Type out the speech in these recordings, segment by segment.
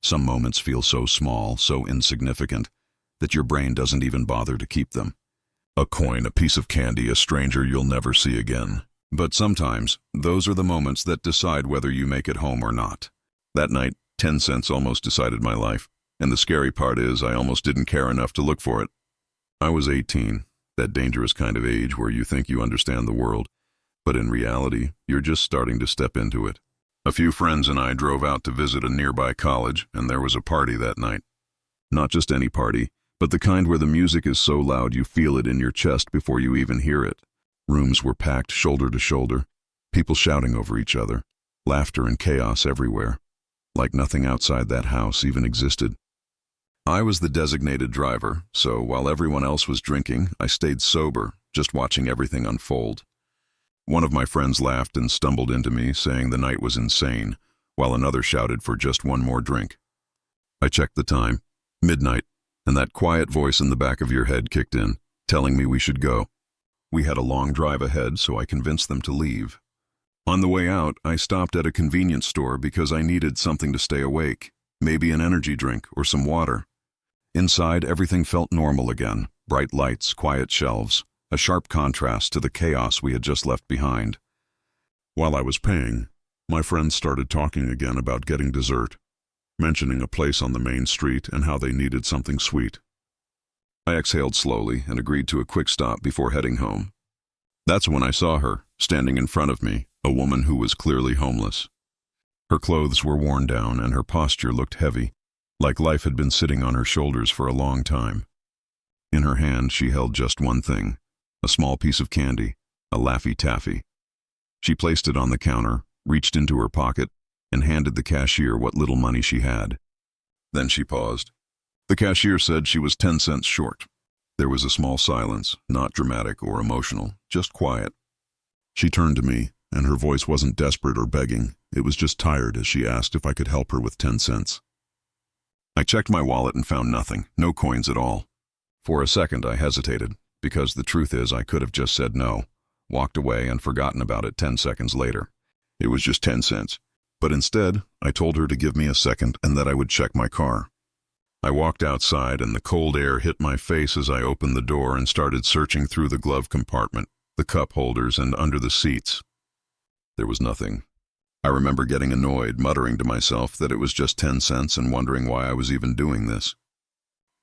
Some moments feel so small, so insignificant, that your brain doesn't even bother to keep them. A coin, a piece of candy, a stranger you'll never see again. But sometimes, those are the moments that decide whether you make it home or not. That night, 10 cents almost decided my life, and the scary part is I almost didn't care enough to look for it. I was 18, that dangerous kind of age where you think you understand the world, but in reality, you're just starting to step into it. A few friends and I drove out to visit a nearby college, and there was a party that night. Not just any party, but the kind where the music is so loud you feel it in your chest before you even hear it. Rooms were packed shoulder to shoulder, people shouting over each other, laughter and chaos everywhere, like nothing outside that house even existed. I was the designated driver, so while everyone else was drinking, I stayed sober, just watching everything unfold. One of my friends laughed and stumbled into me, saying the night was insane, while another shouted for just one more drink. I checked the time, midnight, and that quiet voice in the back of your head kicked in, telling me we should go. We had a long drive ahead, so I convinced them to leave. On the way out, I stopped at a convenience store because I needed something to stay awake, maybe an energy drink or some water. Inside, everything felt normal again, bright lights, quiet shelves, a sharp contrast to the chaos we had just left behind. While I was paying, my friends started talking again about getting dessert, mentioning a place on the main street and how they needed something sweet. I exhaled slowly and agreed to a quick stop before heading home. That's when I saw her, standing in front of me, a woman who was clearly homeless. Her clothes were worn down and her posture looked heavy, like life had been sitting on her shoulders for a long time. In her hand, she held just one thing, a small piece of candy, a Laffy Taffy. She placed it on the counter, reached into her pocket, and handed the cashier what little money she had. Then she paused. The cashier said she was 10 cents short. There was a small silence, not dramatic or emotional, just quiet. She turned to me, and her voice wasn't desperate or begging. It was just tired as she asked if I could help her with 10 cents. I checked my wallet and found nothing, no coins at all. For a second I hesitated, because the truth is I could have just said no, walked away and forgotten about it 10 seconds later. It was just 10 cents. But instead, I told her to give me a second and that I would check my car. I walked outside and the cold air hit my face as I opened the door and started searching through the glove compartment, the cup holders, and under the seats. There was nothing. I remember getting annoyed, muttering to myself that it was just 10 cents and wondering why I was even doing this.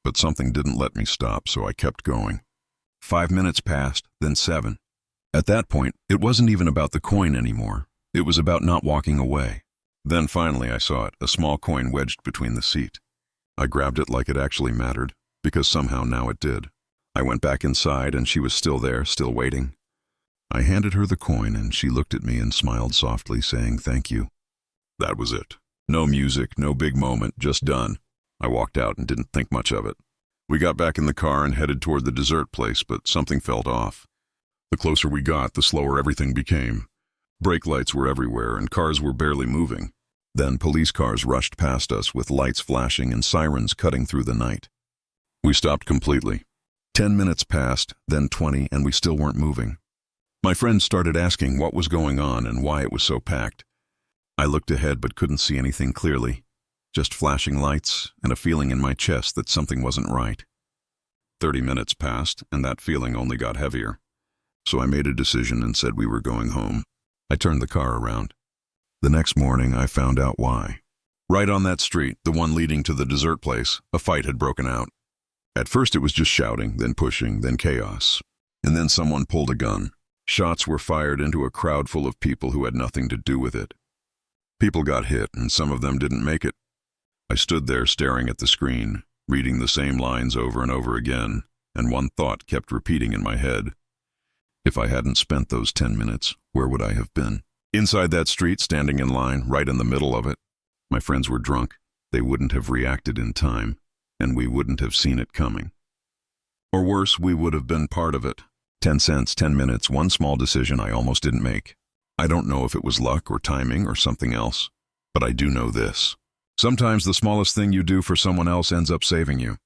But something didn't let me stop, so I kept going. 5 minutes passed, then 7. At that point, it wasn't even about the coin anymore. It was about not walking away. Then finally I saw it, a small coin wedged between the seat. I grabbed it like it actually mattered, because somehow now it did. I went back inside and she was still there, still waiting. I handed her the coin and she looked at me and smiled softly, saying thank you. That was it. No music, no big moment, just done. I walked out and didn't think much of it. We got back in the car and headed toward the dessert place, but something felt off. The closer we got, the slower everything became. Brake lights were everywhere and cars were barely moving. Then police cars rushed past us with lights flashing and sirens cutting through the night. We stopped completely. 10 minutes passed, then 20, and we still weren't moving. My friend started asking what was going on and why it was so packed. I looked ahead but couldn't see anything clearly. Just flashing lights and a feeling in my chest that something wasn't right. 30 minutes passed, and that feeling only got heavier. So I made a decision and said we were going home. I turned the car around. The next morning, I found out why. Right on that street, the one leading to the dessert place, a fight had broken out. At first it was just shouting, then pushing, then chaos. And then someone pulled a gun. Shots were fired into a crowd full of people who had nothing to do with it. People got hit, and some of them didn't make it. I stood there staring at the screen, reading the same lines over and over again, and one thought kept repeating in my head. If I hadn't spent those 10 minutes, where would I have been? Inside that street, standing in line, right in the middle of it. My friends were drunk. They wouldn't have reacted in time, and we wouldn't have seen it coming. Or worse, we would have been part of it. 10 cents, 10 minutes, one small decision I almost didn't make. I don't know if it was luck or timing or something else, but I do know this. Sometimes the smallest thing you do for someone else ends up saving you.